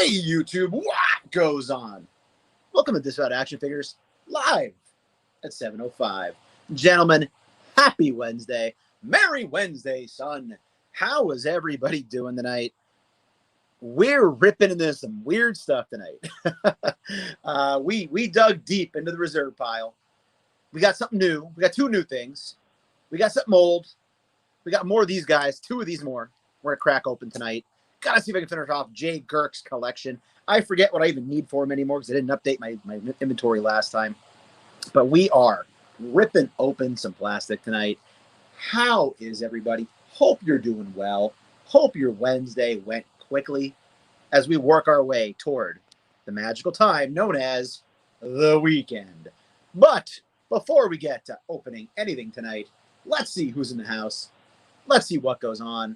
Hey, YouTube, what goes on? Welcome to Disavowed Action Figures, live at 7:05. Gentlemen, happy Wednesday. Merry Wednesday, son. How is everybody doing tonight? We're ripping into some weird stuff tonight. We dug deep into the reserve pile. We got something new. We got two new things. We got something old. We got more of these guys, two of these more. We're going to crack open tonight. Got to see if I can finish off Jay Girk's collection. I forget what I even need for him anymore because I didn't update my inventory last time. But we are ripping open some plastic tonight. How is everybody? Hope you're doing well. Hope your Wednesday went quickly as we work our way toward the magical time known as the weekend. But before we get to opening anything tonight, let's see who's in the house. Let's see what goes on.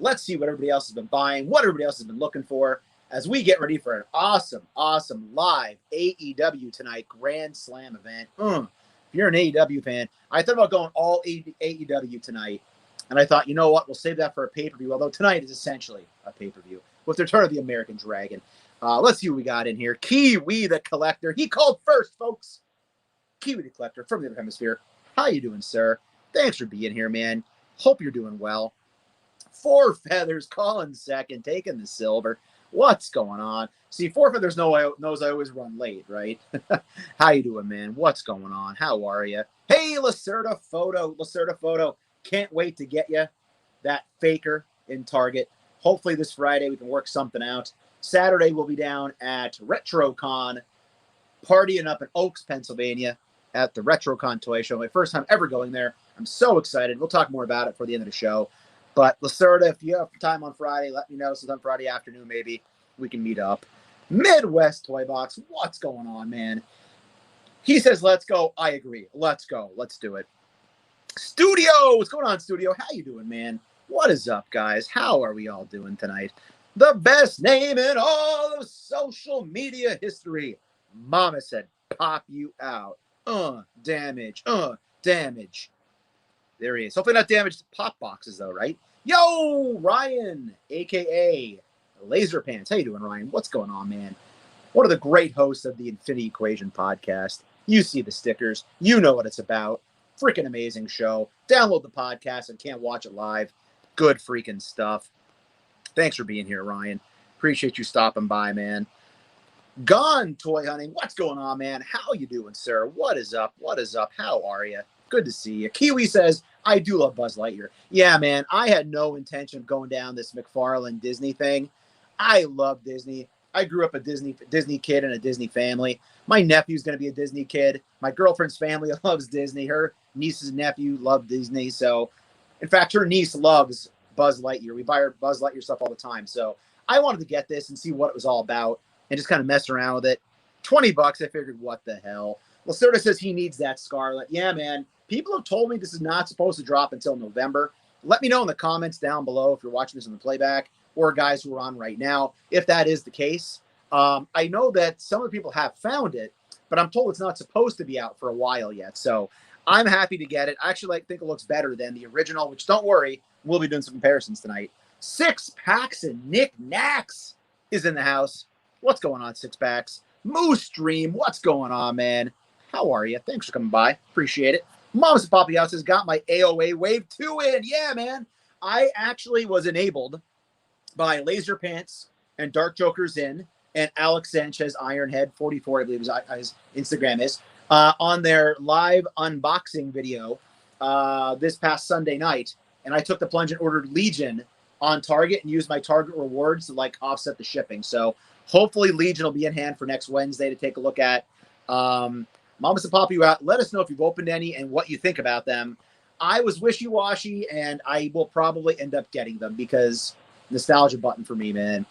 Let's see what everybody else has been buying, what everybody else has been looking for as we get ready for an awesome, awesome live AEW tonight Grand Slam event. If you're an AEW fan, I thought about going all AEW tonight, and I thought, you know what, we'll save that for a pay-per-view, although tonight is essentially a pay-per-view with the return of the American Dragon. Let's see what we got in here. Kiwi the Collector. He called first, folks. Kiwi the Collector from the other hemisphere. How you doing, sir? Thanks for being here, man. Hope you're doing well. Four Feathers calling second, taking the silver. What's going on? See, Four Feathers knows I always run late, right? How you doing, man? What's going on? How are you? Hey, Lacerda Photo. Can't wait to get you that faker in Target. Hopefully this Friday we can work something out. Saturday we'll be down at RetroCon, partying up in Oaks, Pennsylvania at the RetroCon Toy Show. My first time ever going there. I'm so excited. We'll talk more about it for the end of the show. But Lacerda, if you have time on Friday, let me know. Sometime Friday afternoon, maybe we can meet up. Midwest Toy Box, what's going on, man? He says, let's go. I agree. Let's go. Let's do it. Studio, what's going on, Studio? How you doing, man? What is up, guys? How are we all doing tonight? The best name in all of social media history. Mama said, pop you out. Damage. Damage. There he is. Hopefully not damaged pop boxes, though, right? Yo, Ryan, a.k.a. Laser Pants. How you doing, Ryan? What's going on, man? One of the great hosts of the Infinity Equation podcast. You see the stickers. You know what it's about. Freaking amazing show. Download the podcast and can't watch it live. Good freaking stuff. Thanks for being here, Ryan. Appreciate you stopping by, man. Gone Toy Hunting. What's going on, man? How you doing, sir? What is up? What is up? How are you? Good to see you. Kiwi says, I do love Buzz Lightyear. Yeah, man, I had no intention of going down this McFarlane Disney thing. I love Disney. I grew up a Disney kid in a Disney family. My nephew's going to be a Disney kid. My girlfriend's family loves Disney. Her niece's nephew love Disney. So, in fact, her niece loves Buzz Lightyear. We buy her Buzz Lightyear stuff all the time. So, I wanted to get this and see what it was all about and just kind of mess around with it. $20, I figured, what the hell. Lacerda says he needs that Scarlett. Yeah, man. People have told me this is not supposed to drop until November. Let me know in the comments down below if you're watching this on the playback or guys who are on right now, if that is the case. I know that some of the people have found it, but I'm told it's not supposed to be out for a while yet. So I'm happy to get it. I actually think it looks better than the original, which don't worry, we'll be doing some comparisons tonight. 6 Packs and Nick Knacks is in the house. What's going on, 6 Packs? Moose Dream, what's going on, man? How are you? Thanks for coming by. Appreciate it. Mom's and Poppy House has got my AOA Wave 2 in. Yeah, man. I actually was enabled by Laser Pants and Dark Joker's in and Alex Sanchez Ironhead 44, I believe his Instagram is, on their live unboxing video this past Sunday night. And I took the plunge and ordered Legion on Target and used my Target rewards to like offset the shipping. So hopefully Legion will be in hand for next Wednesday to take a look at. Mama's to pop you out. Let us know if you've opened any and what you think about them. I was wishy-washy, and I will probably end up getting them because nostalgia button for me, man.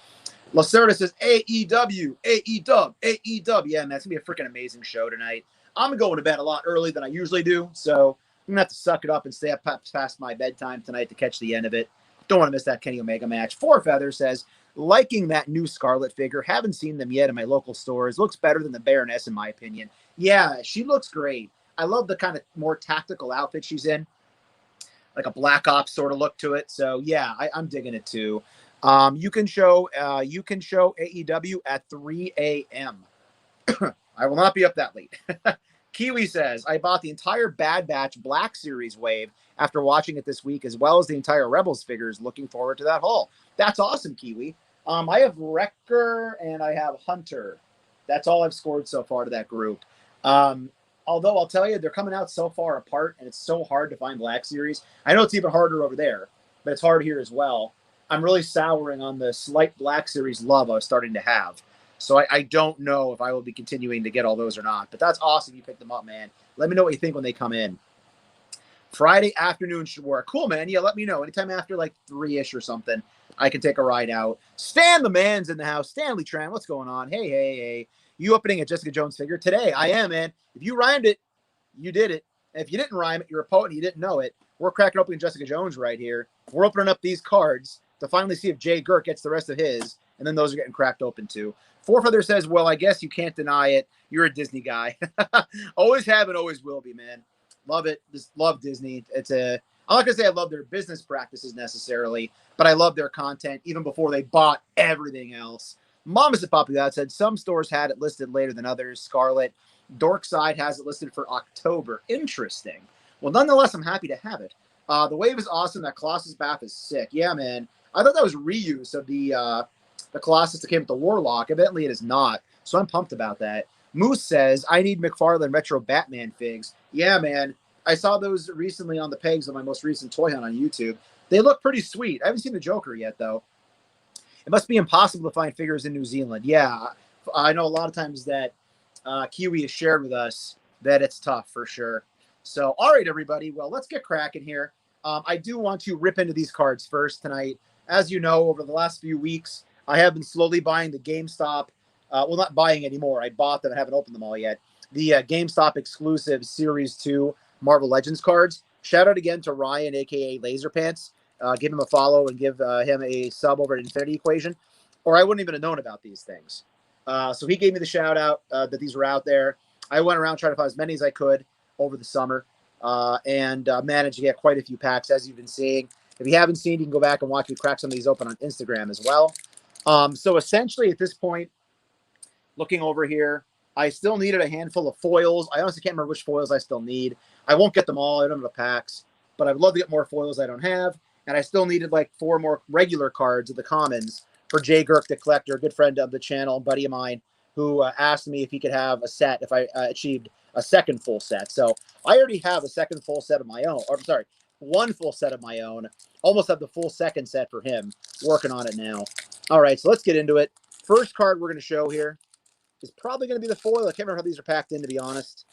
Lacerda says, AEW, AEW, AEW. Yeah, man, it's going to be a freaking amazing show tonight. I'm going to bed a lot early than I usually do, so I'm going to have to suck it up and stay up past my bedtime tonight to catch the end of it. Don't want to miss that Kenny Omega match. Four Feathers says, liking that new Scarlett figure. Haven't seen them yet in my local stores. Looks better than the Baroness, in my opinion. Yeah, she looks great. I love the kind of more tactical outfit she's in. Like a Black Ops sort of look to it. So, yeah, I'm digging it too. You can show AEW at 3 a.m. I will not be up that late. Kiwi says, I bought the entire Bad Batch Black Series wave after watching it this week, as well as the entire Rebels figures. Looking forward to that haul. That's awesome, Kiwi. I have Wrecker and I have Hunter. That's all I've scored so far to that group. Although I'll tell you, they're coming out so far apart, and it's so hard to find Black Series. I know it's even harder over there, but it's hard here as well. I'm really souring on the slight Black Series love I was starting to have. So I don't know if I will be continuing to get all those or not. But that's awesome you picked them up, man. Let me know what you think when they come in. Friday afternoon should work. Cool, man. Yeah, let me know. Anytime after like 3-ish or something, I can take a ride out. Stan the man's in the house. Stanley Tran, what's going on? Hey. You opening a Jessica Jones figure? Today, I am, man. If you rhymed it, you did it. If you didn't rhyme it, you're a poet and you didn't know it. We're cracking open Jessica Jones right here. We're opening up these cards to finally see if Jay Gurk gets the rest of his, and then those are getting cracked open too. Four Feather says, well, I guess you can't deny it. You're a Disney guy. Always have and always will be, man. Love it. Just love Disney. I'm not going to say I love their business practices necessarily, but I love their content even before they bought everything else. Mama's a Poppy that said some stores had it listed later than others. Scarlett. Dorkside has it listed for October. Interesting. Well, nonetheless, I'm happy to have it. The wave is awesome. That Colossus Bath is sick. Yeah, man. I thought that was reuse of the Colossus that came with the Warlock. Evidently, it is not. So I'm pumped about that. Moose says, I need McFarlane Retro Batman figs. Yeah, man. I saw those recently on the pegs of my most recent toy hunt on YouTube. They look pretty sweet. I haven't seen the Joker yet, though. It must be impossible to find figures in New Zealand. Yeah, I know a lot of times that Kiwi has shared with us that it's tough for sure. So, all right, everybody. Well, let's get cracking here. I do want to rip into these cards first tonight. As you know, over the last few weeks, I have been slowly buying the GameStop. Well, not buying anymore. I bought them. I haven't opened them all yet. The GameStop exclusive Series 2 Marvel Legends cards. Shout out again to Ryan, a.k.a. Laser Pants. Give him a follow and give him a sub over at Infinity Equation, or I wouldn't even have known about these things. So he gave me the shout out that these were out there. I went around trying to find as many as I could over the summer and managed to get quite a few packs, as you've been seeing. If you haven't seen, you can go back and watch me crack some of these open on Instagram as well. So essentially at this point, looking over here, I still needed a handful of foils. I honestly can't remember which foils I still need. I won't get them all. I don't have the packs, but I'd love to get more foils I don't have. And I still needed like 4 more regular cards of the commons for Jay Gurk, the collector, a good friend of the channel, buddy of mine, who asked me if he could have a set if I achieved a second full set. So I already have a second full set of my own. Or I'm sorry, 1 full set of my own. Almost have the full second set for him. Working on it now. All right, so let's get into it. First card we're going to show here is probably going to be the foil. I can't remember how these are packed in, to be honest.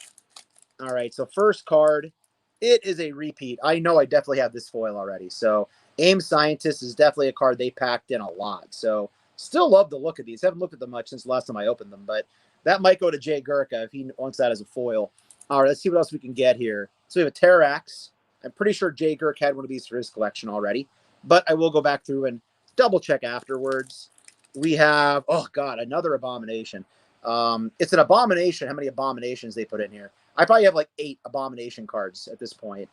All right, so first card. It is a repeat. I know I definitely have this foil already. So AIM Scientist is definitely a card they packed in a lot. So still love the look of these. Haven't looked at them much since the last time I opened them, but that might go to Jay Gurka if he wants that as a foil. All right, let's see what else we can get here. So we have a Terrax. I'm pretty sure Jay Gurk had one of these for his collection already, but I will go back through and double check afterwards. We have, oh God, another Abomination. It's an abomination how many Abominations they put in here. I probably have like 8 Abomination cards at this point.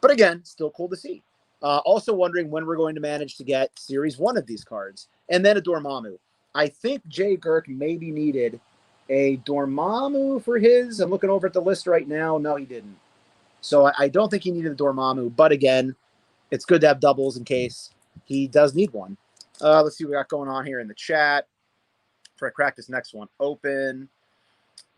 But again, still cool to see. Also wondering when we're going to manage to get Series 1 of these cards. And then a Dormammu. I think Jay Gurk maybe needed a Dormammu for his. I'm looking over at the list right now. No, he didn't. So I don't think he needed a Dormammu. But again, it's good to have doubles in case he does need one. Let's see what we got going on here in the chat. Before I crack this next one open.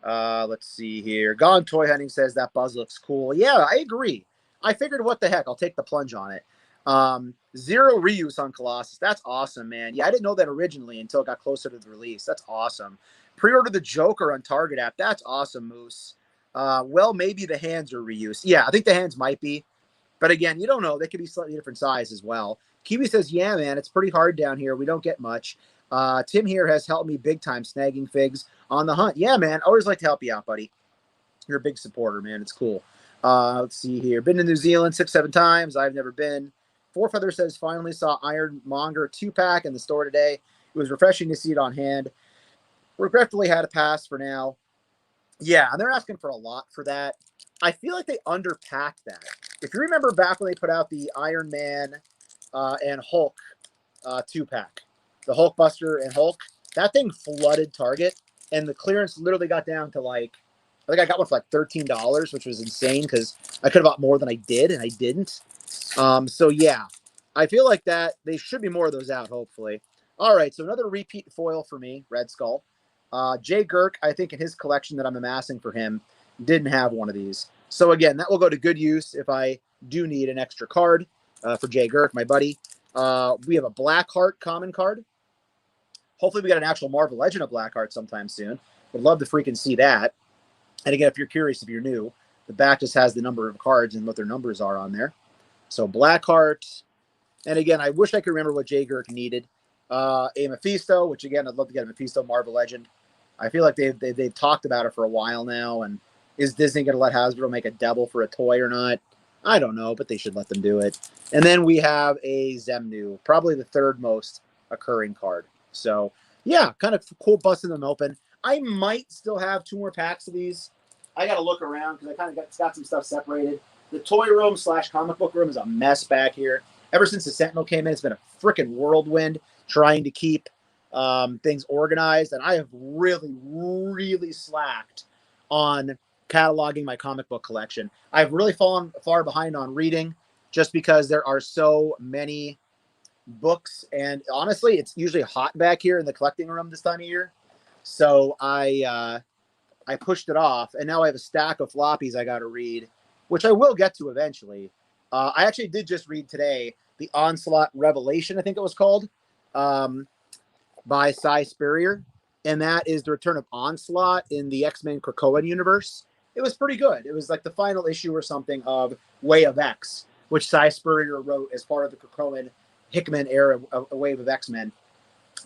Let's see here. Gone Toy Hunting says that Buzz looks cool. Yeah, I agree. I figured, what the heck? I'll take the plunge on it. 0 reuse on Colossus. That's awesome, man. Yeah, I didn't know that originally until it got closer to the release. That's awesome. Pre-order the Joker on Target app. That's awesome, Moose. Well, maybe the hands are reused. Yeah, I think the hands might be. But again, you don't know. They could be slightly different size as well. Kiwi says, yeah, man, it's pretty hard down here. We don't get much. Tim here has helped me big time snagging figs on the hunt. Yeah, man. Always like to help you out, buddy. You're a big supporter, man. It's cool. Let's see here. Been to New Zealand 6-7 times. I've never been. Four Feather says, finally saw Ironmonger 2-pack in the store today. It was refreshing to see it on hand. Regretfully had a pass for now. Yeah, and they're asking for a lot for that. I feel like they underpacked that. If you remember back when they put out the Iron Man and Hulk 2-pack. The Hulkbuster and Hulk. That thing flooded Target, and the clearance literally got down to like, I think I got one for like $13, which was insane because I could have bought more than I did, and I didn't. So yeah, I feel like that they should be more of those out, hopefully. All right, so another repeat foil for me, Red Skull. Jay Girk, I think in his collection that I'm amassing for him, didn't have one of these. So again, that will go to good use if I do need an extra card for Jay Girk, my buddy. We have a Blackheart common card. Hopefully we get an actual Marvel Legend of Blackheart sometime soon. Would love to freaking see that. And again, if you're curious, if you're new, the back just has the number of cards and what their numbers are on there. So Blackheart. And again, I wish I could remember what Jay Girk needed. A Mephisto, which again, I'd love to get a Mephisto Marvel Legend. I feel like they've talked about it for a while now. And is Disney going to let Hasbro make a devil for a toy or not? I don't know, but they should let them do it. And then we have a Zemnu, probably the third most occurring card. So yeah, kind of cool busting them open. I might still have 2 more packs of these. I got to look around because I kind of got some stuff separated. The toy room / comic book room is a mess back here. Ever since the Sentinel came in, it's been a freaking whirlwind trying to keep things organized. And I have really, really slacked on cataloging my comic book collection. I've really fallen far behind on reading just because there are so many books. And honestly, it's usually hot back here in the collecting room this time of year. So I pushed it off. And now I have a stack of floppies I got to read, which I will get to eventually. I actually did just read today the Onslaught Revelation, I think it was called, by Cy Spurrier. And that is the return of Onslaught in the X-Men Krakoan universe. It was pretty good. It was like the final issue or something of Way of X, which Cy Spurrier wrote as part of the Krakoan Hickman era, a wave of X-Men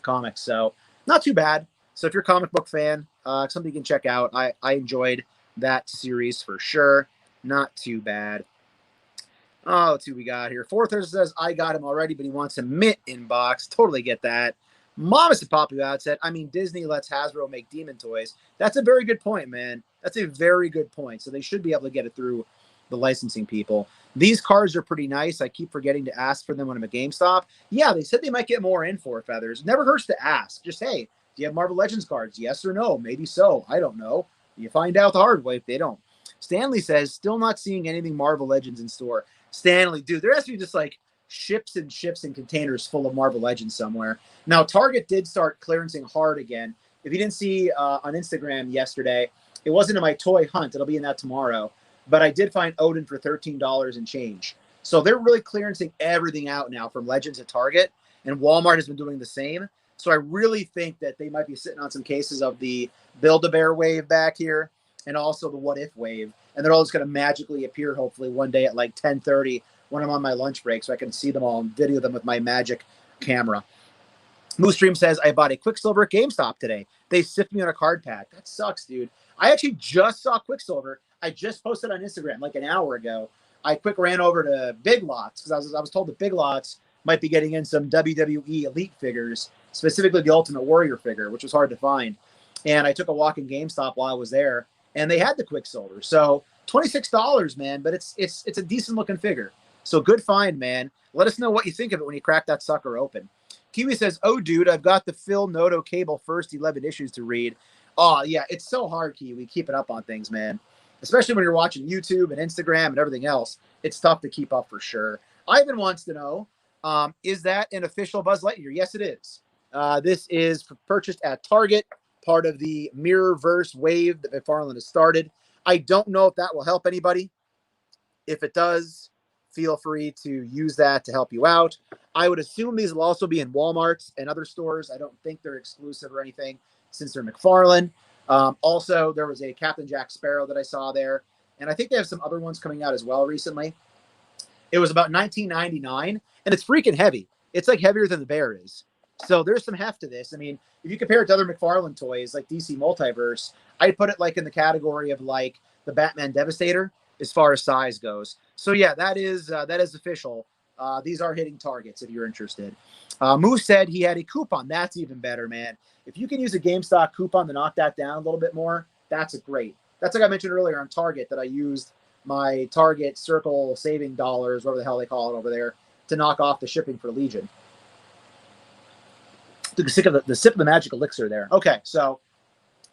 comics. So not too bad. So if you're a comic book fan, something you can check out. I enjoyed that series for sure. Not too bad. Oh, let's see what we got here. Fourther says, I got him already, but he wants a mint inbox. Totally get that. Mama said, Poppy out said, I mean, Disney lets Hasbro make demon toys. That's a very good point, man. That's a very good point. So they should be able to get it through the licensing people. These cards are pretty nice. I keep forgetting to ask for them when I'm at GameStop. Yeah, they said they might get more in for Feathers. Never hurts to ask. Just, hey, do you have Marvel Legends cards? Yes or no? Maybe so. I don't know. You find out the hard way if they don't. Stanley says, still not seeing anything Marvel Legends in store. Stanley, dude, there has to be just like ships and containers full of Marvel Legends somewhere. Now, Target did start clearancing hard again. If you didn't see on Instagram yesterday, it wasn't in my toy hunt. It'll be in that tomorrow. But I did find Odin for $13 and change. So they're really clearancing everything out now from Legends at Target. And Walmart has been doing the same. So I really think that they might be sitting on some cases of the Build-A-Bear wave back here and also the What If wave. And they're all just going to magically appear, hopefully, one day at like 10:30 when I'm on my lunch break so I can see them all and video them with my magic camera. Moose Stream says, I bought a Quicksilver at GameStop today. They sipped me on a card pack. That sucks, dude. I actually just saw Quicksilver. I just posted on Instagram like an hour ago. I quick ran over to Big Lots because I was told that Big Lots might be getting in some WWE Elite figures, specifically the Ultimate Warrior figure, which was hard to find. And I took a walk in GameStop while I was there, and they had the Quicksilver. So $26, man, but it's a decent looking figure. So good find, man. Let us know what you think of it when you crack that sucker open. Kiwi says, oh, dude, I've got the Phil Noto Cable first 11 issues to read. Oh, yeah, it's so hard, Kiwi, keeping up on things, man. Especially when you're watching YouTube and Instagram and everything else. It's tough to keep up for sure. Ivan wants to know, is that an official Buzz Lightyear? Yes, it is. This is purchased at Target, part of the Mirrorverse wave that McFarlane has started. I don't know if that will help anybody. If it does, feel free to use that to help you out. I would assume these will also be in Walmarts and other stores. I don't think they're exclusive or anything since they're McFarlane. Also, there was a Captain Jack Sparrow that I saw there. And I think they have some other ones coming out as well recently. It was about $19.99, and it's freaking heavy. It's like heavier than the bear is. So there's some heft to this. I mean, if you compare it to other McFarlane toys like DC Multiverse, I'd put it like in the category of like the Batman Devastator as far as size goes. So yeah, that is official. These are hitting targets if you're interested. Moose said he had a coupon. That's even better, man. If you can use a GameStop coupon to knock that down a little bit more, that's great. That's like I mentioned earlier on Target that I used my Target Circle saving dollars, whatever the hell they call it over there, to knock off the shipping for Legion. the sip of the magic elixir there. Okay, so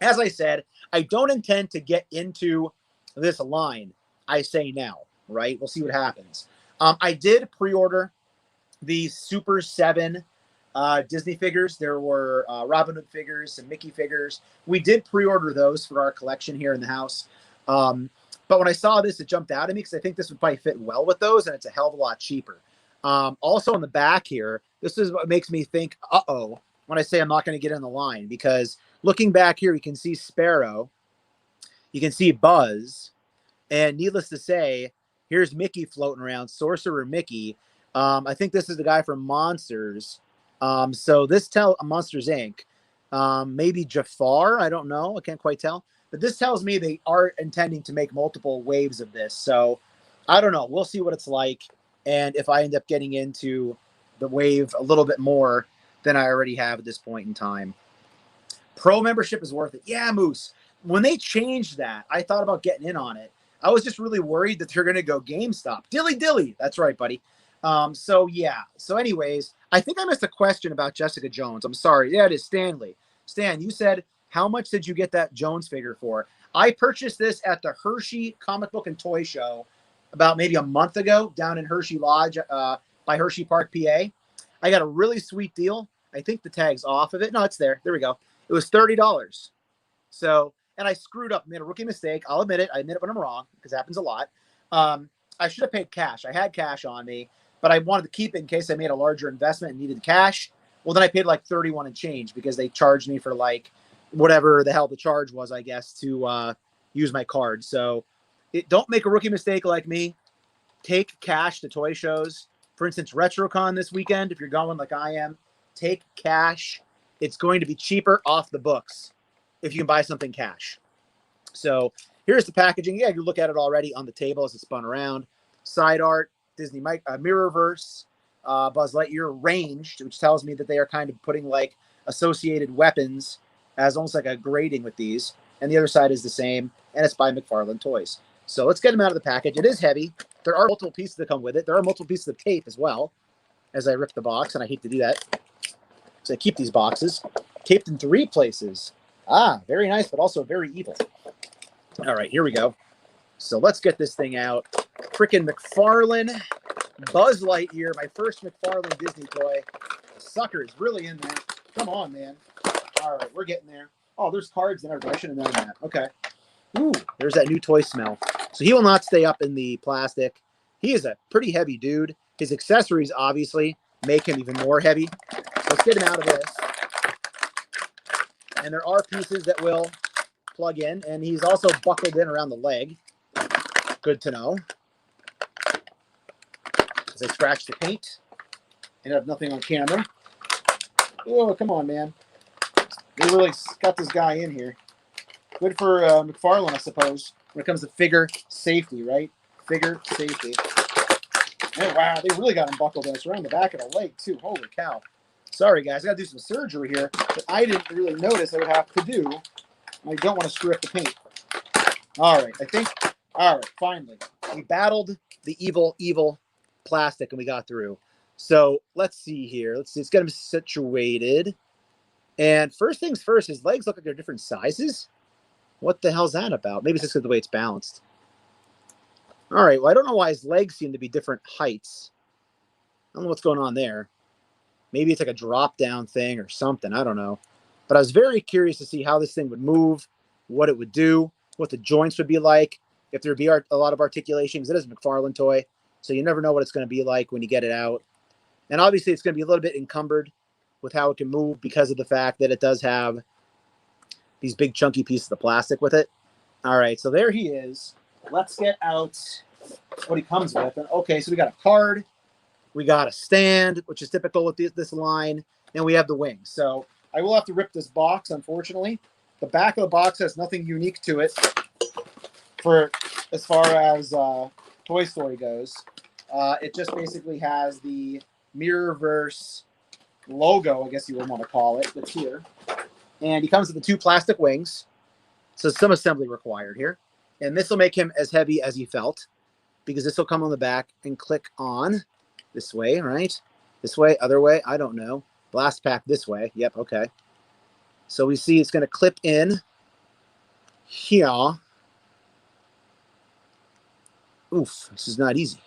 as I said, I don't intend to get into this line. I say now, right? We'll see what happens. I did pre-order the Super 7 Disney figures. There were Robin Hood figures, some Mickey figures. We did pre-order those for our collection here in the house. But when I saw this, it jumped out at me because I think this would probably fit well with those, and it's a hell of a lot cheaper. Also on the back here, this is what makes me think, uh-oh, when I say I'm not going to get in the line, because looking back here, you can see Sparrow, you can see Buzz, and needless to say, here's Mickey floating around, Sorcerer Mickey. I think this is the guy from Monsters. So this Monsters Inc. Maybe Jafar, I don't know, I can't quite tell. But this tells me they are intending to make multiple waves of this. So I don't know. We'll see what it's like. And if I end up getting into the wave a little bit more than I already have at this point in time. Pro membership is worth it. Yeah, Moose. When they changed that, I thought about getting in on it. I was just really worried that they're going to go GameStop. Dilly. That's right, buddy. So yeah. So anyways, I think I missed a question about Jessica Jones. I'm sorry. Yeah, it is Stanley. Stan, you said, how much did you get that Jones figure for? I purchased this at the Hershey Comic Book and Toy Show about maybe a month ago down in Hershey Lodge by Hershey Park, PA. I got a really sweet deal. I think the tag's off of it. No, it's there. There we go. It was $30. So, and I screwed up, made a rookie mistake. I'll admit it. I admit it when I'm wrong, because it happens a lot. I should have paid cash. I had cash on me, but I wanted to keep it in case I made a larger investment and needed cash. Well, then I paid like 31 and change because they charged me for like whatever the hell the charge was, I guess, to use my card. So don't make a rookie mistake like me. Take cash to toy shows. For instance, RetroCon this weekend, if you're going like I am, take cash. It's going to be cheaper off the books if you can buy something cash. So here's the packaging. Yeah, you look at it already on the table as it spun around. Side art, Disney Mirrorverse, Buzz Lightyear ranged, which tells me that they are kind of putting like associated weapons as almost like a grading with these. And the other side is the same, and it's by McFarlane Toys. So let's get them out of the package. It is heavy. There are multiple pieces that come with it. There are multiple pieces of tape as well, as I rip the box, and I hate to do that. So I keep these boxes taped in 3 places. Ah, very nice, but also very evil. All right, here we go. So let's get this thing out. Freaking McFarlane Buzz Lightyear, my first McFarlane Disney toy. The sucker is really in there. Come on, man. All right, we're getting there. Oh, there's cards in there. I should have known that. Okay. Ooh, there's that new toy smell. So he will not stay up in the plastic. He is a pretty heavy dude. His accessories, obviously, make him even more heavy. Let's get him out of this. And there are pieces that will plug in. And he's also buckled in around the leg. Good to know. As I scratch the paint and have nothing on camera. Oh, come on, man. They really got this guy in here. Good for McFarlane, I suppose, when it comes to figure safety, right? Figure safety. Oh, wow, they really got him buckled in. It's around the back of the leg, too. Holy cow. Sorry, guys. I got to do some surgery here that I didn't really notice I would have to do. I don't want to screw up the paint. All right, I think, all right, finally. We battled the evil plastic, and we got through. So let's see here. Let's see. Let's get him situated. And first things first, his legs look like they're different sizes. What the hell's that about? Maybe it's just the way it's balanced. All right. Well, I don't know why his legs seem to be different heights. I don't know what's going on there. Maybe it's like a drop down thing or something. I don't know. But I was very curious to see how this thing would move, what it would do, what the joints would be like, if there'd be a lot of articulation, because it is a McFarlane toy. So you never know what it's going to be like when you get it out. And obviously it's going to be a little bit encumbered with how it can move because of the fact that it does have these big chunky pieces of plastic with it. All right, so there he is. Let's get out what he comes with. Okay, so we got a card. We got a stand, which is typical with this line. And we have the wings. So I will have to rip this box, unfortunately. The back of the box has nothing unique to it for as far as Toy Story goes. It just basically has the Mirrorverse logo, I guess you would want to call it, that's here. And he comes with the 2 plastic wings. So some assembly required here. And this will make him as heavy as he felt, because this will come on the back and click on this way, right? This way, other way, I don't know. Blast pack this way. Yep, okay. So we see it's going to clip in here. Oof, this is not easy.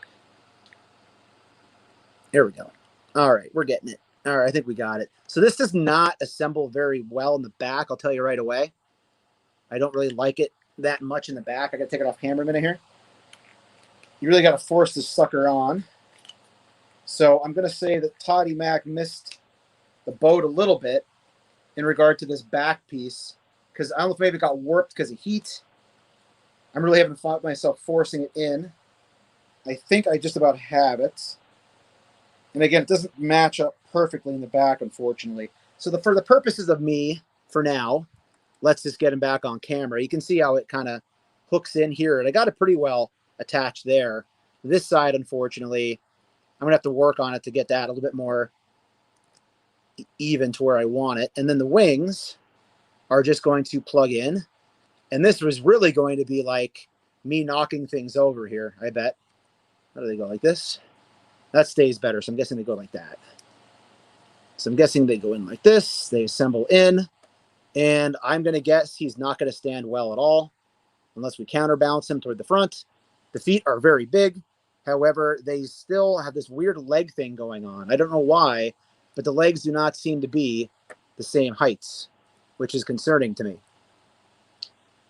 There we go. All right, we're getting it. All right, I think we got it. So this does not assemble very well in the back, I'll tell you right away. I don't really like it that much in the back. I got to take it off camera a minute here. You really got to force this sucker on. So I'm going to say that Toddy Mac missed the boat a little bit in regard to this back piece, because I don't know if maybe it got warped because of heat. I'm really having fun with myself forcing it in. I think I just about have it. And again, it doesn't match up perfectly in the back, unfortunately. So for the purposes of me, for now, let's just get him back on camera. You can see how it kind of hooks in here. And I got it pretty well attached there. This side, unfortunately, I'm going to have to work on it to get that a little bit more even to where I want it. And then the wings are just going to plug in. And this was really going to be like me knocking things over here, I bet. How do they go? Like this? That stays better, so I'm guessing they go like that. So I'm guessing they go in like this. They assemble in. And I'm going to guess he's not going to stand well at all unless we counterbalance him toward the front. The feet are very big. However, they still have this weird leg thing going on. I don't know why, but the legs do not seem to be the same heights, which is concerning to me.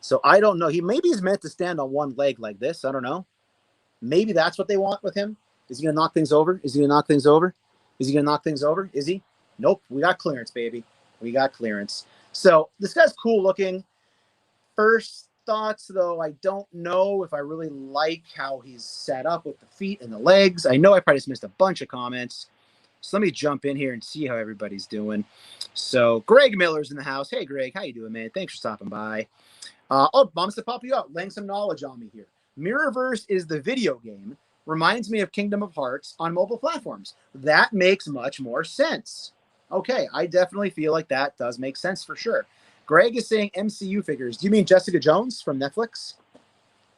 So I don't know. Maybe he's meant to stand on one leg like this. I don't know. Maybe that's what they want with him. Is he going to knock things over? Is he going to knock things over? Is he going to knock things over? Is he? Nope. We got clearance, baby. We got clearance. So this guy's cool looking. First thoughts, though, I don't know if I really like how he's set up with the feet and the legs. I know I probably just missed a bunch of comments. So let me jump in here and see how everybody's doing. So Greg Miller's in the house. Hey, Greg. How you doing, man? Thanks for stopping by. Bumps to pop you up. Laying some knowledge on me here. Mirrorverse is the video game. Reminds me of Kingdom of Hearts on mobile platforms. That makes much more sense. Okay, I definitely feel like that does make sense for sure. Greg is saying MCU figures. Do you mean Jessica Jones from Netflix?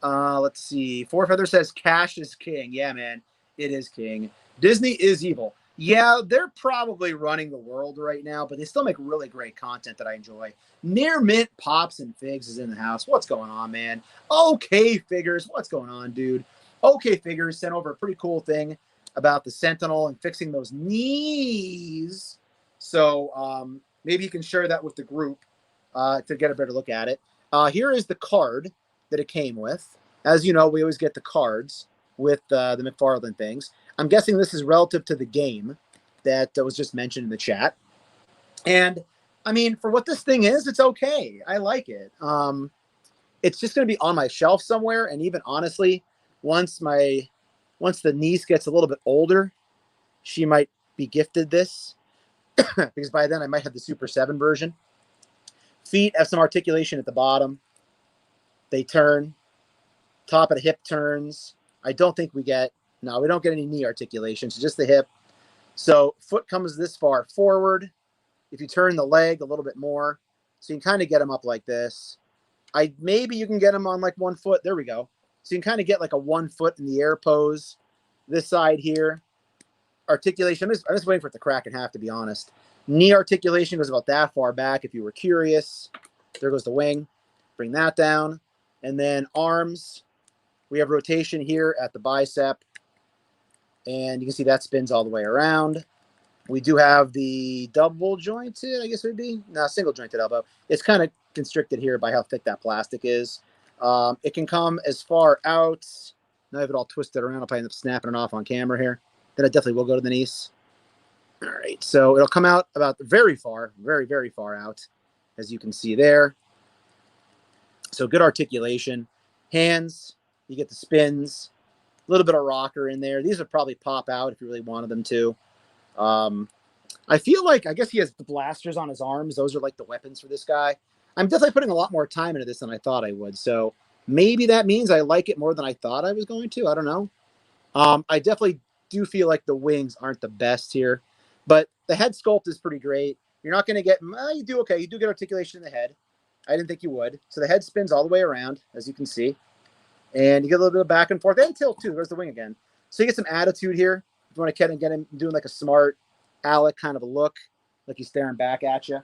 Let's see. Four Feather says cash is king. Yeah, man, it is king. Disney is evil. Yeah, they're probably running the world right now, but they still make really great content that I enjoy. Near Mint Pops and Figs is in the house. What's going on, man? Okay, Figures. What's going on, dude? Okay, Figures sent over a pretty cool thing about the Sentinel and fixing those knees. So maybe you can share that with the group to get a better look at it. Here is the card that it came with. As you know, we always get the cards with the McFarlane things. I'm guessing this is relative to the game that was just mentioned in the chat. And, I mean, for what this thing is, it's okay. I like it. It's just going to be on my shelf somewhere. And even honestly, once the niece gets a little bit older, she might be gifted this. Because by then I might have the Super 7 version. Feet have some articulation at the bottom. They turn. Top of the hip turns. I don't think we don't get any knee articulation. So just the hip. So foot comes this far forward. If you turn the leg a little bit more, so you can kind of get them up like this. Maybe you can get them on like 1 foot. There we go. So you can kind of get like a 1 foot in the air pose. This side here. Articulation. I'm just waiting for it to crack in half, to be honest. Knee articulation goes about that far back if you were curious. There goes the wing. Bring that down. And then arms. We have rotation here at the bicep. And you can see that spins all the way around. We do have the double jointed, I guess it would be. No, single jointed elbow. It's kind of constricted here by how thick that plastic is. It can come as far out. Now I have it all twisted around. I'll probably end up snapping it off on camera here. Then it definitely will go to the niece. All right, so it'll come out about very far, very, very far out, as you can see there. So good articulation. Hands, you get the spins. A little bit of rocker in there. These would probably pop out if you really wanted them to. I feel like, I guess he has the blasters on his arms. Those are like the weapons for this guy. I'm definitely putting a lot more time into this than I thought I would. So maybe that means I like it more than I thought I was going to. I don't know. I definitely do feel like the wings aren't the best here. But the head sculpt is pretty great. You're not going to get, you do okay. You do get articulation in the head. I didn't think you would. So the head spins all the way around, as you can see. And you get a little bit of back and forth. And tilt, too. There's the wing again. So you get some attitude here. If you want to get him doing like a smart Alec kind of a look. like he's staring back at you.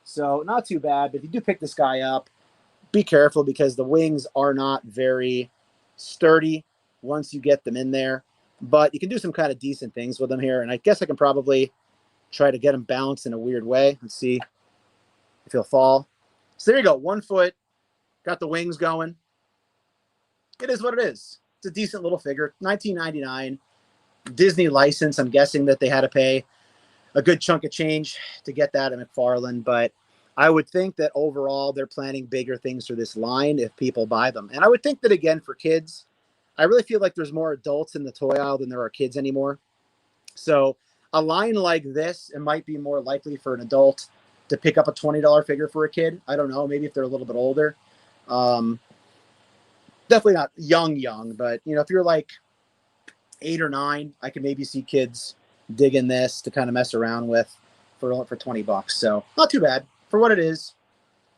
So not too bad, but if you do pick this guy up, be careful because the wings are not very sturdy once you get them in there. But you can do some kind of decent things with them here, and I guess I can probably try to get him balanced in a weird way. Let's see if he'll fall. So there you go, 1 foot, got the wings going. It is what it is. It's a decent little figure, $19.99. Disney license. I'm guessing that they had to pay a good chunk of change to get that at McFarlane, but I would think that overall they're planning bigger things for this line if people buy them. And I would think that, again, for kids, I really feel like there's more adults in the toy aisle than there are kids anymore. So a line like this, it might be more likely for an adult to pick up a $20 figure for a kid. I don't know, maybe if they're a little bit older. Definitely not young, but if you're like 8 or 9, I can maybe see kids digging this to kind of mess around with for $20. So not too bad for what it is.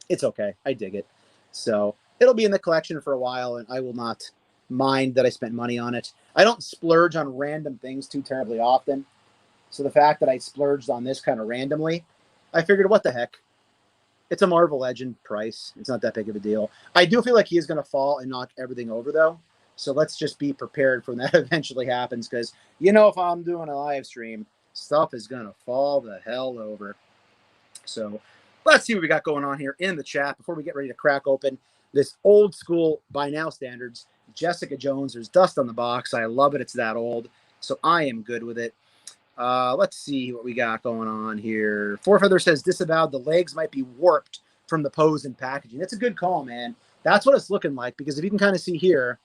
It's okay. I dig it. So it'll be in the collection for a while, and I will not mind that I spent money on it. I don't splurge on random things too terribly often. So the fact that I splurged on this kind of randomly, I figured, what the heck? It's a Marvel Legend price. It's not that big of a deal. I do feel like he is going to fall and knock everything over, though. So let's just be prepared for when that eventually happens, because, if I'm doing a live stream, stuff is going to fall the hell over. So let's see what we got going on here in the chat before we get ready to crack open this old school, by now standards, Jessica Jones. There's dust on the box. I love it. It's that old. So I am good with it. Let's see what we got going on here. Four Feather says Disavowed. The legs might be warped from the pose and packaging. That's a good call, man. That's what it's looking like, because if you can kind of see here,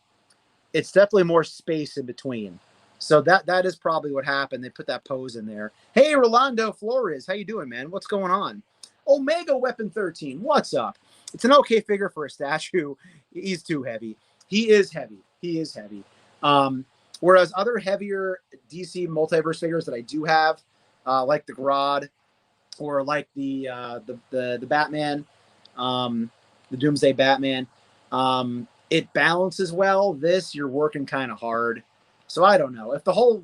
it's definitely more space in between. So that is probably what happened. They put that pose in there. Hey, Rolando Flores, how you doing, man? What's going on? Omega Weapon 13, what's up? It's an okay figure for a statue. He's too heavy. He is heavy. He is heavy. Whereas other heavier DC multiverse figures that I do have, like the Grodd, or like the Batman, the Doomsday Batman, it balances well. This, you're working kind of hard. So I don't know. If the whole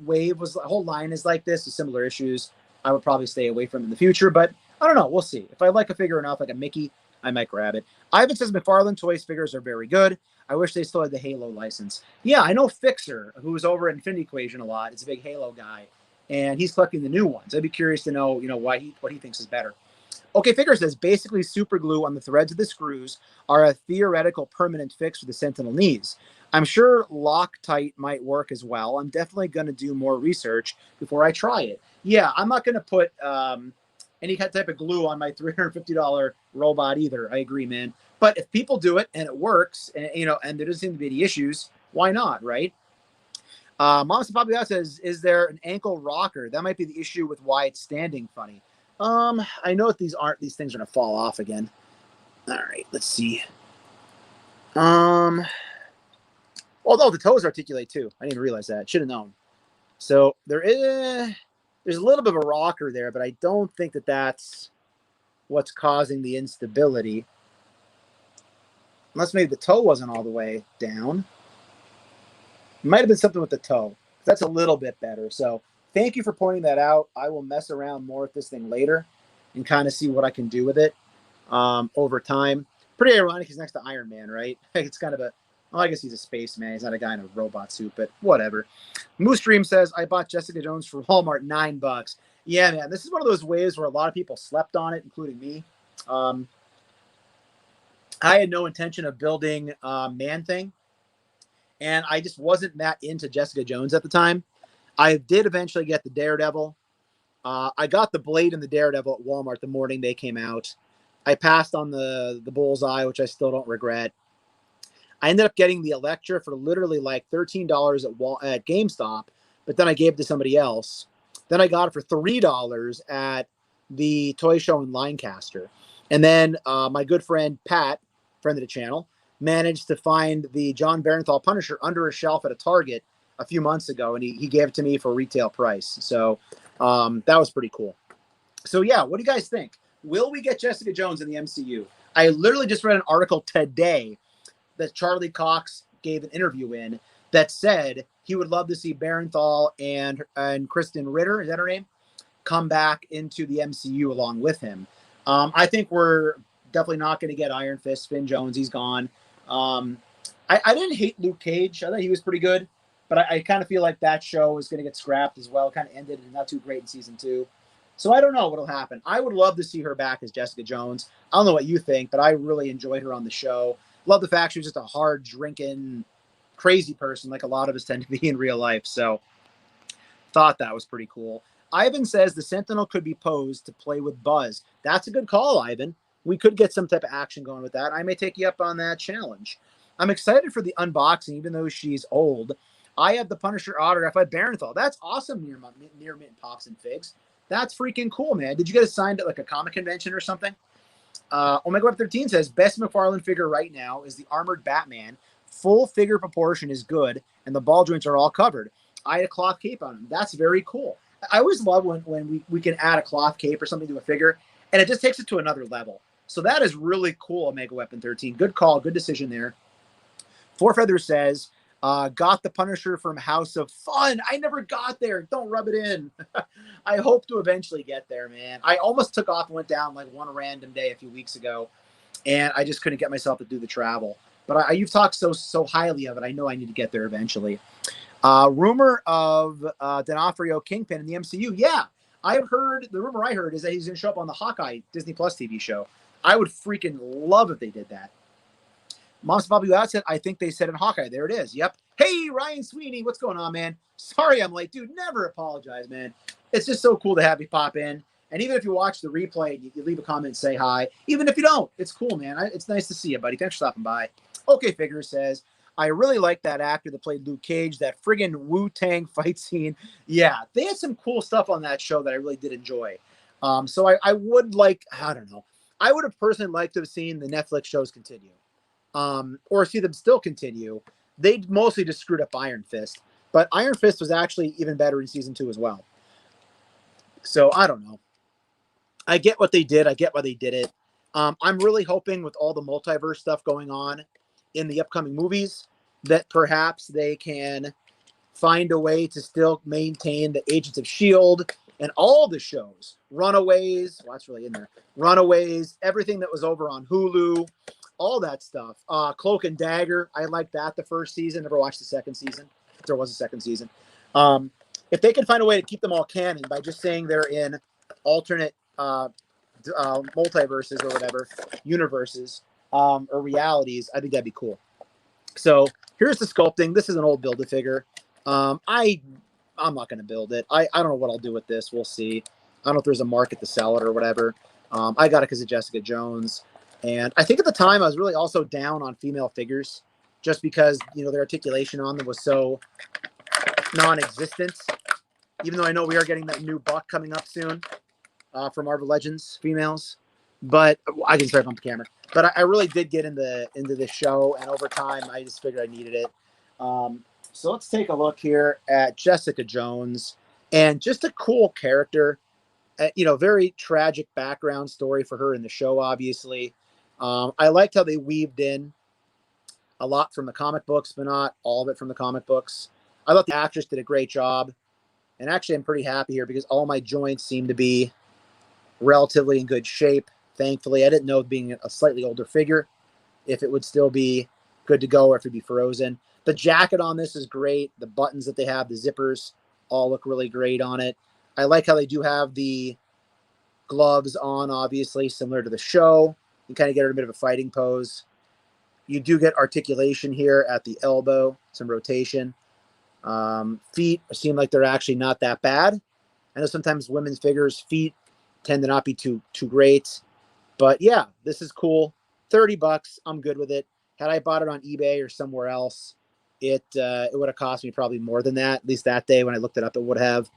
line is like this, with similar issues, I would probably stay away from it in the future. But I don't know. We'll see. If I like a figure enough, like a Mickey, I might grab it. Ivan says McFarlane Toys figures are very good. I wish they still had the Halo license. Yeah, I know Fixer, who's over at Infinity Equation a lot. It's a big Halo guy, and he's collecting the new ones. I'd be curious to know, what he thinks is better. Okay, Figure says basically super glue on the threads of the screws are a theoretical permanent fix for the Sentinel knees. I'm sure Loctite might work as well. I'm definitely going to do more research before I try it. Yeah, I'm not going to put any type of glue on my $350 robot either. I agree, man. But if people do it and it works, and and there doesn't seem to be any issues, why not, right? Mom Poppy says, is there an ankle rocker? That might be the issue with why it's standing funny. I know that these things are gonna fall off again. All right, let's see. Although the toes articulate too. I didn't even realize that. Should have known. So there's a little bit of a rocker there, but I don't think that that's what's causing the instability. Unless maybe the toe wasn't all the way down. It might have been something with the toe. That's a little bit better. So thank you for pointing that out. I will mess around more with this thing later and kind of see what I can do with it over time. Pretty ironic he's next to Iron Man, right? It's kind of I guess he's a spaceman. He's not a guy in a robot suit, but whatever. Moose Dream says, I bought Jessica Jones for Walmart, $9. Yeah, man, this is one of those waves where a lot of people slept on it, including me. I had no intention of building Man-Thing, and I just wasn't that into Jessica Jones at the time. I did eventually get the Daredevil. I got the Blade and the Daredevil at Walmart the morning they came out. I passed on the Bullseye, which I still don't regret. I ended up getting the Elektra for literally like $13 at GameStop, but then I gave it to somebody else. Then I got it for $3 at the toy show in Lancaster. And then my good friend Pat, friend of the channel, managed to find the John Barenthal Punisher under a shelf at a Target a few months ago, and he gave it to me for retail price. So that was pretty cool. So yeah, what do you guys think? Will we get Jessica Jones in the MCU? I literally just read an article today that Charlie Cox gave an interview in that said he would love to see Barenthal and Kristen Ritter, is that her name, come back into the MCU along with him. I think we're definitely not going to get Iron Fist. Finn Jones, he's gone. I didn't hate Luke Cage. I thought he was pretty good, but I kind of feel like that show is going to get scrapped as well. Kind of ended and not too great in season 2. So I don't know what'll happen. I would love to see her back as Jessica Jones. I don't know what you think, but I really enjoyed her on the show. Love the fact she was just a hard drinking, crazy person like a lot of us tend to be in real life. So thought that was pretty cool. Ivan says the Sentinel could be posed to play with Buzz. That's a good call, Ivan. We could get some type of action going with that. I may take you up on that challenge. I'm excited for the unboxing, even though she's old. I have the Punisher autograph by Barenthal. That's awesome, near Mint Pops and Figs. That's freaking cool, man. Did you get it signed at like a comic convention or something? Omega Web 13 says, best McFarlane figure right now is the Armored Batman. Full figure proportion is good, and the ball joints are all covered. I had a cloth cape on him. That's very cool. I always love when we can add a cloth cape or something to a figure, and it just takes it to another level. So that is really cool, Omega Weapon 13. Good call. Good decision there. Four Feathers says, got the Punisher from House of Fun. I never got there. Don't rub it in. I hope to eventually get there, man. I almost took off and went down like one random day a few weeks ago, and I just couldn't get myself to do the travel. But you've talked so highly of it. I know I need to get there eventually. Rumor of D'Onofrio Kingpin in the MCU. Yeah, I've heard, the rumor I heard is that he's going to show up on the Hawkeye Disney Plus TV show. I would freaking love if they did that. Mom's Bobby out said, I think they said in Hawkeye. There it is. Yep. Hey, Ryan Sweeney. What's going on, man? Sorry I'm late. Dude, never apologize, man. It's just so cool to have you pop in. And even if you watch the replay, you leave a comment, say hi. Even if you don't, it's cool, man. It's nice to see you, buddy. Thanks for stopping by. Okay, Figure says, I really like that actor that played Luke Cage, that friggin' Wu-Tang fight scene. Yeah, they had some cool stuff on that show that I really did enjoy. So I would like, I don't know. I would have personally liked to have seen the Netflix shows continue. Or see them still continue. They mostly just screwed up Iron Fist. But Iron Fist was actually even better in season 2 as well. So I don't know. I get what they did. I get why they did it. I'm really hoping with all the multiverse stuff going on in the upcoming movies that perhaps they can find a way to still maintain the Agents of S.H.I.E.L.D. and all the shows. Runaways. Well, that's really in there. Runaways. Everything that was over on Hulu. All that stuff. Cloak and Dagger. I liked that the first season. Never watched the second season. If there was a second season. If they can find a way to keep them all canon by just saying they're in alternate multiverses or whatever, universes, or realities, I think that'd be cool. So here's the sculpting. This is an old Build-A-Figure. I'm not going to build it. I don't know what I'll do with this. We'll see. I don't know if there's a market to sell it or whatever. I got it because of Jessica Jones. And I think at the time I was really also down on female figures just because, their articulation on them was so non-existent. Even though I know we are getting that new buck coming up soon for Marvel Legends females. But I can start on the camera. But I really did get into this show. And over time, I just figured I needed it. So let's take a look here at Jessica Jones. And just a cool character. Very tragic background story for her in the show, obviously. I liked how they weaved in a lot from the comic books, but not all of it from the comic books. I thought the actress did a great job. And actually, I'm pretty happy here because all my joints seem to be relatively in good shape. Thankfully, I didn't know, being a slightly older figure, if it would still be good to go or if it'd be frozen. The jacket on this is great. The buttons that they have, the zippers, all look really great on it. I like how they do have the gloves on, obviously, similar to the show. You kind of get her in a bit of a fighting pose. You do get articulation here at the elbow, some rotation. Feet seem like they're actually not that bad. I know sometimes women's figures' feet tend to not be too great. But yeah, this is cool. $30. I'm good with it. Had I bought it on eBay or somewhere else, it would have cost me probably more than that. At least that day when I looked it up, it would have.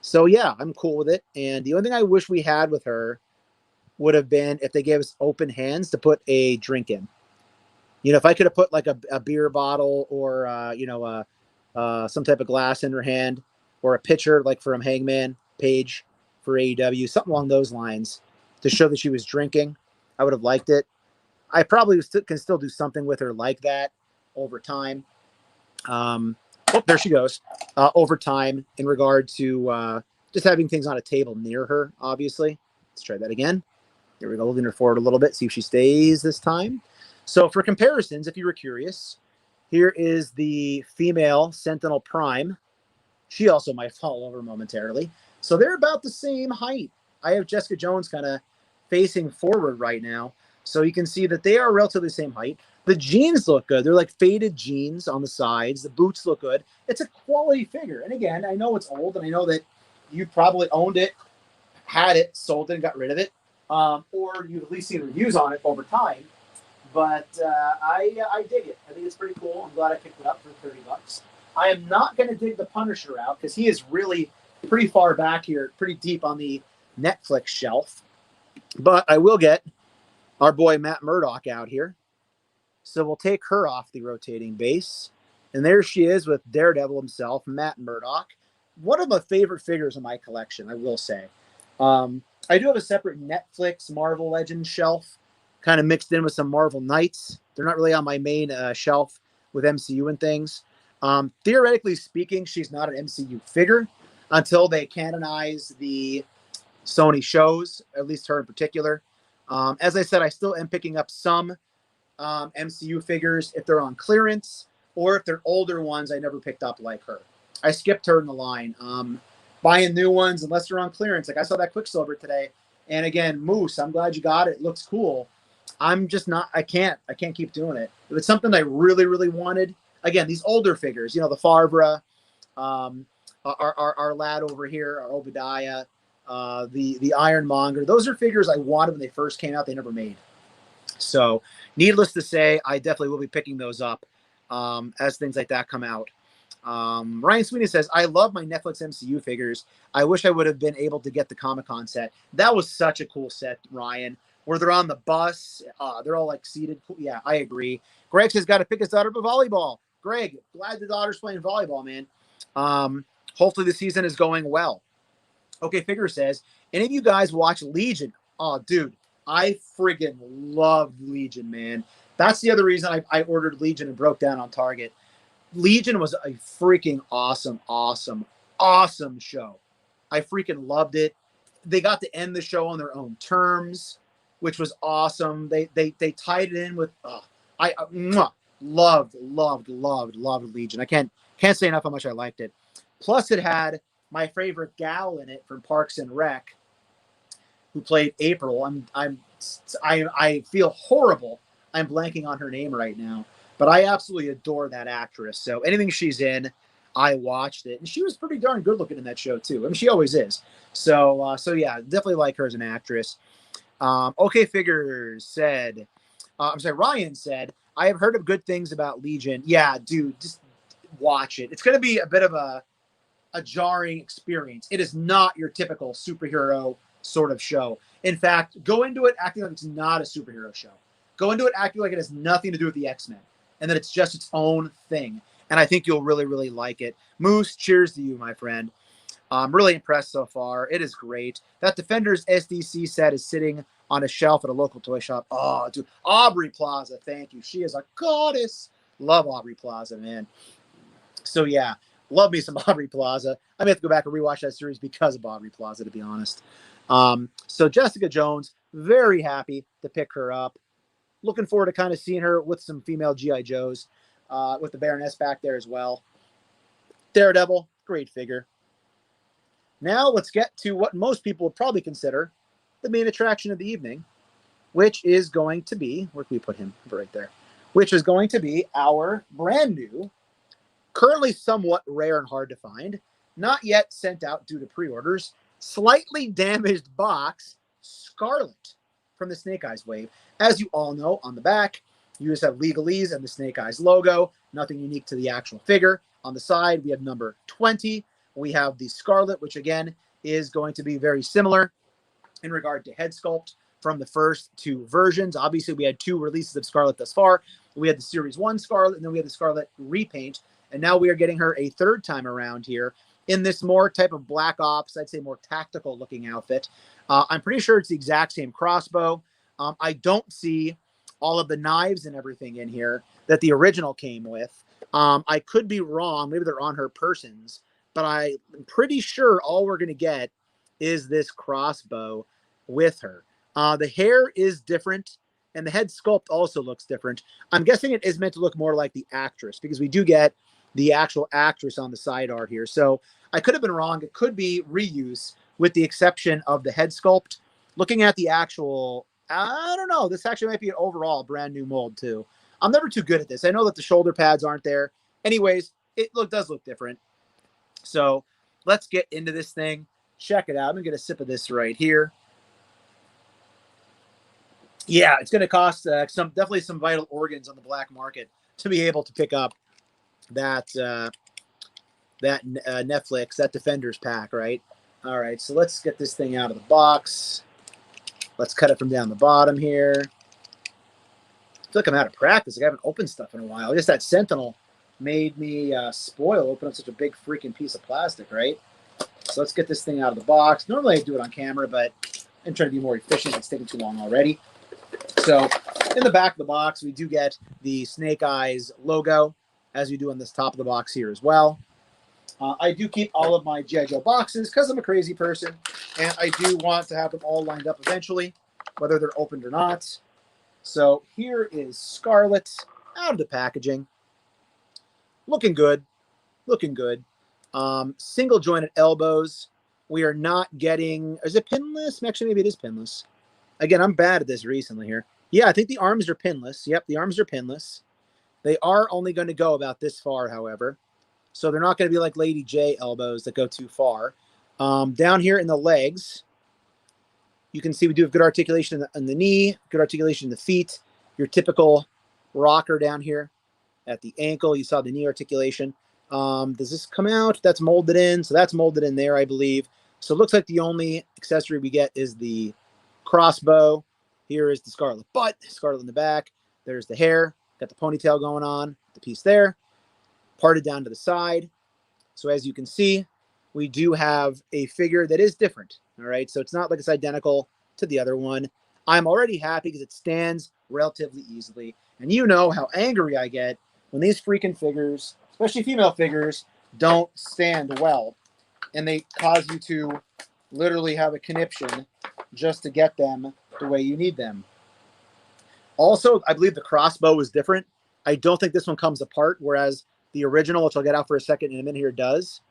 So yeah, I'm cool with it. And the only thing I wish we had with her would have been if they gave us open hands to put a drink in. If I could have put like a beer bottle or some type of glass in her hand, or a pitcher like from Hangman Page for AEW, something along those lines to show that she was drinking, I would have liked it. I probably can still do something with her like that over time. There she goes. Over time in regard to Just having things on a table near her, obviously. Let's try that again. Here we go, moving her forward a little bit, see if she stays this time. So for comparisons, if you were curious, here is the female Sentinel Prime. She also might fall over momentarily. So they're about the same height. I have Jessica Jones kind of facing forward right now. So you can see that they are relatively the same height. The jeans look good. They're like faded jeans on the sides. The boots look good. It's a quality figure. And again, I know it's old, and I know that you probably owned it, had it, sold it, and got rid of it. Or you've at least seen reviews on it over time. But I dig it. I think it's pretty cool. I'm glad I picked it up for $30. I am not going to dig the Punisher out because he is really pretty far back here, pretty deep on the Netflix shelf. But I will get our boy Matt Murdock out here. So we'll take her off the rotating base. And there she is with Daredevil himself, Matt Murdock. One of my favorite figures in my collection, I will say. I do have a separate Netflix Marvel Legends shelf, kind of mixed in with some Marvel Knights. They're not really on my main shelf with MCU and things. Theoretically speaking, she's not an MCU figure until they canonize the Sony shows, at least her in particular. As I said, I still am picking up some MCU figures if they're on clearance, or if they're older ones I never picked up like her. I skipped her in the line. Buying new ones unless they're on clearance. Like I saw that Quicksilver today. And again, Moose, I'm glad you got it. It looks cool. I'm just not, I can't keep doing it. If it's something I really, really wanted, again, these older figures, you know, the Farvra, our lad over here, our Obadiah, the Ironmonger, those are figures I wanted when they first came out. They never made. So needless to say, I definitely will be picking those up as things like that come out. Ryan Sweeney says, I love my Netflix MCU figures. I wish I would have been able to get the Comic-Con set. That was such a cool set, Ryan, where they're on the bus. They're all like seated. Yeah, I agree. Greg says, got to pick his daughter for volleyball. Greg, glad the daughter's playing volleyball, man. Hopefully the season is going well. Okay, Figure says, any of you guys watch Legion? Oh, dude, I friggin' love Legion, man. That's the other reason I ordered Legion and broke down on Target. Legion was a freaking awesome show. I freaking loved it. They got to end the show on their own terms, which was awesome. They tied it in with I loved Legion. I can't say enough how much I liked it. Plus, it had my favorite gal in it from Parks and Rec, who played April. I feel horrible. I'm blanking on her name right now. But I absolutely adore that actress. So anything she's in, I watched it. And she was pretty darn good looking in that show, too. I mean, she always is. So yeah, definitely like her as an actress. Okay, Figures said, Ryan said, I have heard of good things about Legion. Yeah, dude, just watch it. It's going to be a bit of a jarring experience. It is not your typical superhero sort of show. In fact, go into it acting like it's not a superhero show. Go into it acting like it has nothing to do with the X-Men, and that it's just its own thing. And I think you'll really, really like it. Moose, cheers to you, my friend. I'm really impressed so far. It is great. That Defenders SDC set is sitting on a shelf at a local toy shop. Oh, dude. Aubrey Plaza, thank you. She is a goddess. Love Aubrey Plaza, man. So, yeah, love me some Aubrey Plaza. I may have to go back and rewatch that series because of Aubrey Plaza, to be honest. So, Jessica Jones, very happy to pick her up. Looking forward to kind of seeing her with some female GI Joes, with the Baroness back there as well. Daredevil, great figure. Now let's get to what most people would probably consider the main attraction of the evening, which is going to be, where can we put him? Right there. Which is going to be our brand new, currently somewhat rare and hard to find, not yet sent out due to pre-orders, slightly damaged box, Scarlett from the SnakeEyes Wave. As you all know, on the back, you just have legalese and the SnakeEyes logo. Nothing unique to the actual figure. On the side, we have number 20. We have the Scarlett, which again is going to be very similar in regard to head sculpt from the first two versions. Obviously, we had two releases of Scarlett thus far. We had the Series 1 Scarlett, and then we had the Scarlett repaint. And now we are getting her a third time around here in this more type of Black Ops, I'd say more tactical looking outfit. I'm pretty sure it's the exact same crossbow. I don't see all of the knives and everything in here that the original came with. I could be wrong. Maybe they're on her persons. but I'm pretty sure all we're going to get is this crossbow with her. The hair is different, and the head sculpt also looks different. I'm guessing it is meant to look more like the actress, because we do get the actual actress on the side art here. So I could have been wrong. It could be reuse, with the exception of the head sculpt. Looking at the actual, I don't know. This actually might be an overall brand new mold too. I'm never too good at this. I know that the shoulder pads aren't there. Anyways, it does look different. So let's get into this thing. Check it out. I'm going to get a sip of this right here. Yeah, it's going to cost definitely some vital organs on the black market to be able to pick up that Netflix, that Defenders pack, right? All right, so let's get this thing out of the box. Let's cut it from down the bottom here. I feel like I'm out of practice. Like I haven't opened stuff in a while. I guess that Sentinel made me spoil open up such a big freaking piece of plastic, right? So let's get this thing out of the box. Normally I do it on camera, but I'm trying to be more efficient. It's taking too long already. So in the back of the box, we do get the Snake Eyes logo, as we do on this top of the box here as well. I do keep all of my GI Joe boxes because I'm a crazy person, and I do want to have them all lined up eventually, whether they're opened or not. So here is Scarlett out of the packaging. Looking good. Looking good. Single jointed elbows. We are not getting... Is it pinless? Actually, maybe it is pinless. Again, I'm bad at this recently here. Yeah, I think the arms are pinless. Yep, the arms are pinless. They are only going to go about this far, however. So they're not going to be like Lady J elbows that go too far. Down here in the legs, you can see we do have good articulation in the knee, good articulation in the feet. Your typical rocker down here at the ankle. You saw the knee articulation. Does this come out? That's molded in. So that's molded in there, I believe. So it looks like the only accessory we get is the crossbow. Here is the Scarlet butt, Scarlet in the back. There's the hair. Got the ponytail going on, the piece there. Parted down to the side. So as you can see, we do have a figure that is different. All right, so it's not like it's identical to the other one. I'm already happy because it stands relatively easily. And you know how angry I get when these freaking figures, especially female figures, don't stand well. And they cause you to literally have a conniption just to get them the way you need them. Also, I believe the crossbow is different. I don't think this one comes apart, whereas the original, which I'll get out for a second in a minute here, does.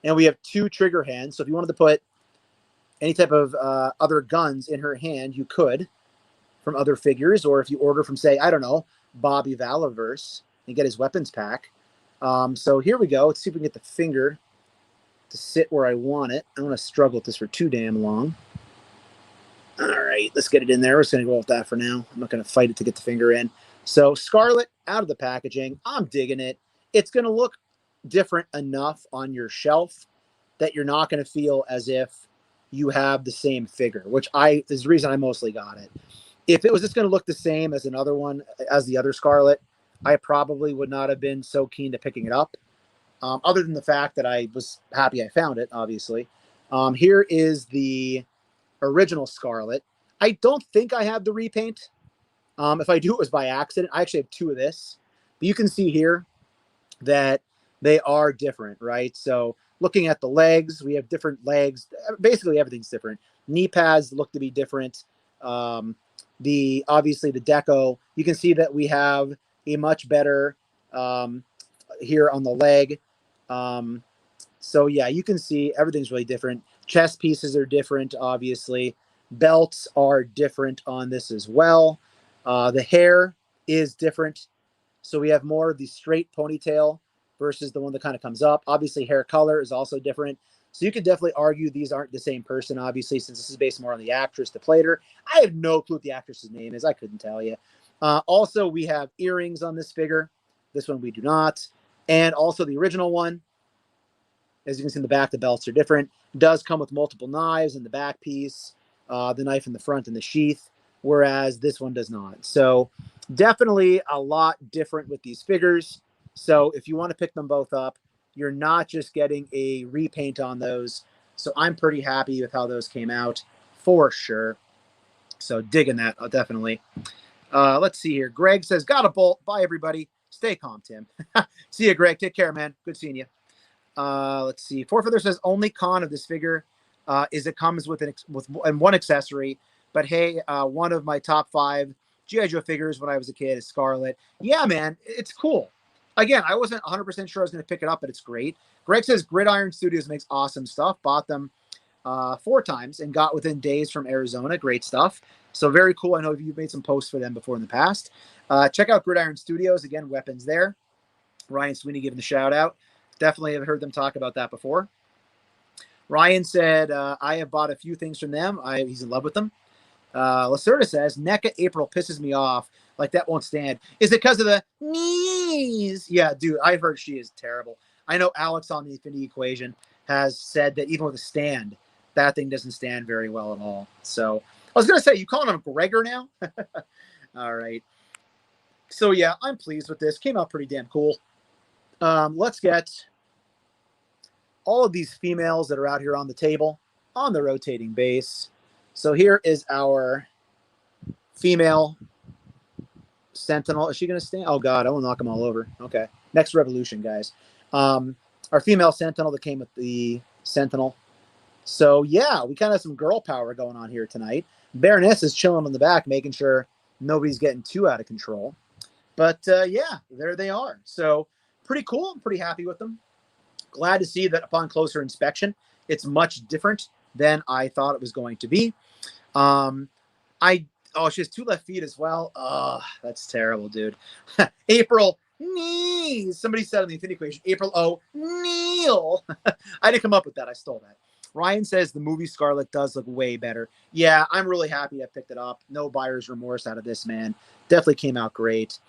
And we have 2 trigger hands. So if you wanted to put any type of other guns in her hand, you could from other figures. Or if you order from, say, I don't know, Bobby Valaverse and get his weapons pack. So here we go. Let's see if we can get the finger to sit where I want it. I don't want to struggle with this for too damn long. All right, let's get it in there. We're just going to go with that for now. I'm not going to fight it to get the finger in. So Scarlet out of the packaging. I'm digging it. It's going to look different enough on your shelf that you're not going to feel as if you have the same figure, which is the reason I mostly got it. If it was just going to look the same as another one, as the other Scarlet, I probably would not have been so keen to picking it up. Other than the fact that I was happy I found it, obviously. Here is the original Scarlet. I don't think I have the repaint. If I do, it was by accident. I actually have 2 of this. But you can see here that they are different, right? So looking at the legs, we have different legs. Basically, everything's different. Knee pads look to be different. Obviously the deco, you can see that we have a much better here on the leg. So yeah, you can see everything's really different. Chest pieces are different, obviously. Belts are different on this as well. The hair is different. So we have more of the straight ponytail versus the one that kind of comes up. Obviously, hair color is also different. So you could definitely argue these aren't the same person, obviously, since this is based more on the actress that played her. I have no clue what the actress's name is. I couldn't tell you. Also, we have earrings on this figure. This one we do not. And also the original one, as you can see in the back, the belts are different. It does come with multiple knives in the back piece, the knife in the front and the sheath, whereas this one does not. So definitely a lot different with these figures. So if you want to pick them both up, you're not just getting a repaint on those. So I'm pretty happy with how those came out for sure. So digging that, definitely. Let's see here. Greg says, got a bolt. Bye, everybody. Stay calm, Tim. See you, Greg. Take care, man. Good seeing you. Let's see. Four Feather says only con of this figure is it comes with one accessory. But hey, one of my top 5 GI Joe figures when I was a kid is Scarlett. Yeah, man, it's cool. Again, I wasn't 100% sure I was going to pick it up, but it's great. Greg says Gridiron Studios makes awesome stuff. Bought them 4 times and got within days from Arizona. Great stuff. So very cool. I know you've made some posts for them before in the past. Check out Gridiron Studios. Again, weapons there. Ryan Sweeney giving the shout out. Definitely have heard them talk about that before. Ryan said, I have bought a few things from them. He's in love with them. Lacerda says, NECA April pisses me off. Like, that won't stand. Is it because of the knees? Yeah, dude, I've heard she is terrible. I know Alex on the Infinity Equation has said that even with a stand, that thing doesn't stand very well at all. So, I was going to say, you calling him Gregor now? All right. So, yeah, I'm pleased with this. Came out pretty damn cool. Let's get all of these females that are out here on the table on the rotating base. So here is our female Sentinel. Is she going to stand? Oh, God, I will knock them all over. Okay. Next Revolution, guys. Our female Sentinel that came with the Sentinel. So, yeah, we kind of have some girl power going on here tonight. Baroness is chilling on the back, making sure nobody's getting too out of control. But, yeah, there they are. So, pretty cool. I'm pretty happy with them. Glad to see that upon closer inspection, it's much different than I thought it was going to be. She has 2 left feet as well. Oh, that's terrible, dude. April knees. Somebody said on the Infinity Equation, April O kneel. I didn't come up with that. I stole that. Ryan says the movie Scarlett does look way better. Yeah, I'm really happy I picked it up. No buyer's remorse out of this, man. Definitely came out great.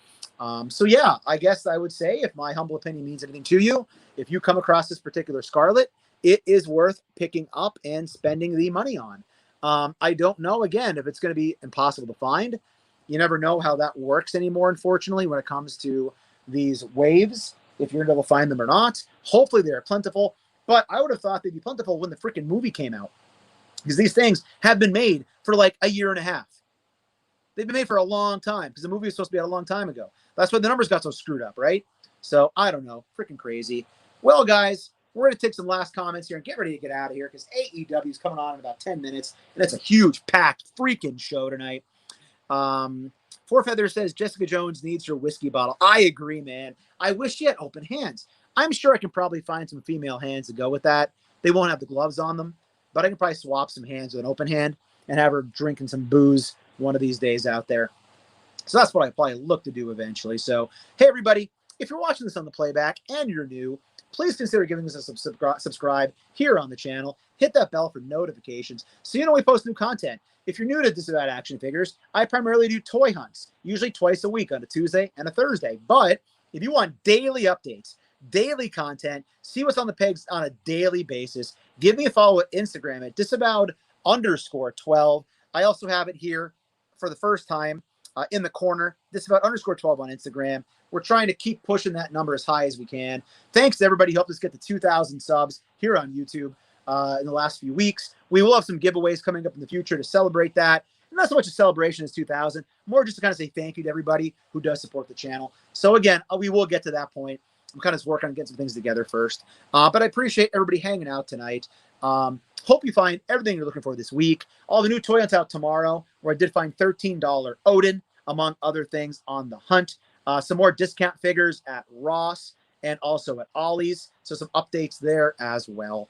So yeah, I guess I would say, if my humble opinion means anything to you, if you come across this particular Scarlett, it is worth picking up and spending the money on. I don't know, again, if it's going to be impossible to find. You never know how that works anymore, unfortunately, when it comes to these waves, if you're going to be able to find them or not. Hopefully they're plentiful, but I would have thought they'd be plentiful when the freaking movie came out, because these things have been made for like a year and a half. They've been made for a long time, because the movie was supposed to be out a long time ago. That's why the numbers got so screwed up, right? So, I don't know. Freaking crazy. Well, guys, we're going to take some last comments here and get ready to get out of here, because AEW is coming on in about 10 minutes, and it's a huge, packed, freaking show tonight. Four Feathers says, Jessica Jones needs her whiskey bottle. I agree, man. I wish she had open hands. I'm sure I can probably find some female hands to go with that. They won't have the gloves on them, but I can probably swap some hands with an open hand and have her drinking some booze one of these days out there. So that's what I probably look to do eventually. So, hey, everybody, if you're watching this on the playback and you're new, please consider giving us a subscribe here on the channel. Hit that bell for notifications so you know when we post new content. If you're new to Disavowed Action Figures, I primarily do toy hunts, usually twice a week on a Tuesday and a Thursday. But if you want daily updates, daily content, see what's on the pegs on a daily basis, give me a follow at Instagram at disavowed_12. I also have it here for the first time in the corner, disavowed_12 on Instagram. We're trying to keep pushing that number as high as we can. Thanks to everybody who helped us get to 2,000 subs here on YouTube in the last few weeks. We will have some giveaways coming up in the future to celebrate that. Not so much a celebration as 2,000, more just to kind of say thank you to everybody who does support the channel. So again, we will get to that point. I'm kind of working on getting some things together first. But I appreciate everybody hanging out tonight. Hope you find everything you're looking for this week. All the new toy hunts out tomorrow, where I did find $13 Odin, among other things, on the hunt. Some more discount figures at Ross and also at Ollie's. So some updates there as well.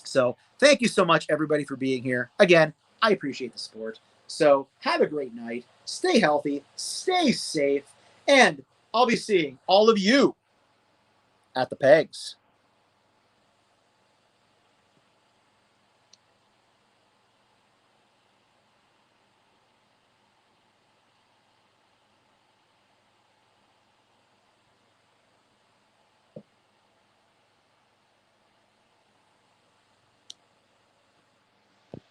So thank you so much, everybody, for being here. Again, I appreciate the support. So have a great night. Stay healthy. Stay safe. And I'll be seeing all of you at the pegs.